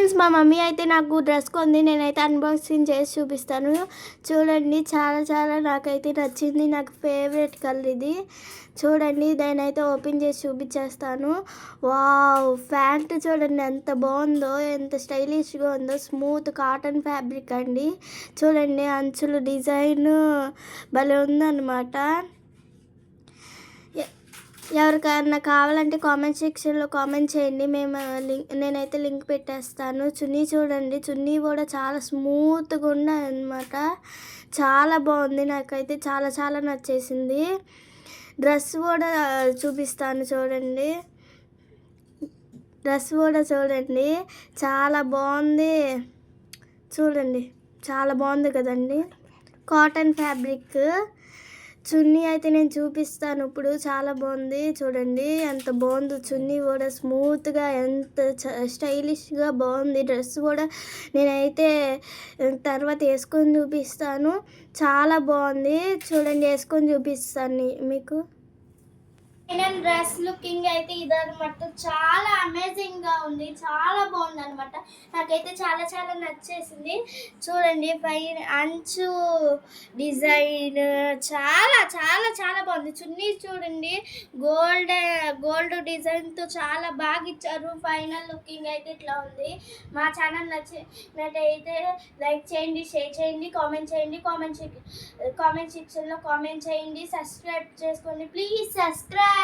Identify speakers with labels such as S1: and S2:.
S1: Friends, మా mummy అయితే నాకు డ్రెస్ కొంది. నేనైతే అన్బాక్సింగ్ చేసి చూపిస్తాను. చూడండి, చాలా చాలా నాకైతే నచ్చింది. నాకు ఫేవరెట్ కలర్ ఇది. చూడండి, దానైతే ఓపెన్ చేసి చూపించేస్తాను. వావ్, ప్యాంట్ చూడండి ఎంత బాగుందో, ఎంత స్టైలిష్గా ఉందో. స్మూత్ కాటన్ ఫ్యాబ్రిక్ అండి. చూడండి, అంచులు డిజైన్ భలే ఉందన్నమాట. ఎవరికైనా కావాలంటే కామెంట్ సెక్షన్లో కామెంట్ చేయండి. నేనైతే లింక్ పెట్టేస్తాను. చున్నీ చూడండి, చున్నీ కూడా చాలా స్మూత్గా ఉన్నది అనమాట. చాలా బాగుంది, నాకైతే చాలా చాలా నచ్చేసింది. డ్రెస్ కూడా చూపిస్తాను చూడండి. డ్రెస్ కూడా చూడండి, చాలా బాగుంది. చూడండి, చాలా బాగుంది కదండి. Cotton fabric. చున్నీ అయితే నేను చూపిస్తాను ఇప్పుడు. చాలా బాగుంది చూడండి, ఎంత బాగుందో. చున్నీ కూడా స్మూత్గా ఎంత స్టైలిష్గా బాగుంది. డ్రెస్ కూడా నేనైతే తర్వాత వేసుకొని చూపిస్తాను. చాలా బాగుంది చూడండి, వేసుకొని చూపిస్తాను మీకు. నేను డ్రెస్ లుకింగ్ అయితే ఇదనమాట. చాలా అమేజింగ్గా ఉంది, చాలా బాగుంది అనమాట. నాకైతే చాలా చాలా నచ్చేసింది. చూడండి, పైన అంచు డిజైన్ చాలా చాలా చాలా బాగుంది. చున్నీ చూడండి, గోల్డ్ డిజైన్తో చాలా బాగా ఇచ్చారు. ఫైనల్ లుకింగ్ అయితే ఇట్లా ఉంది. మా ఛానల్ నచ్చినట్టయితే లైక్ చేయండి, షేర్ చేయండి, కామెంట్ చేయండి. కామెంట్ సెక్షన్లో కామెంట్ చేయండి. సబ్స్క్రైబ్ చేసుకోండి, ప్లీజ్ సబ్స్క్రైబ్.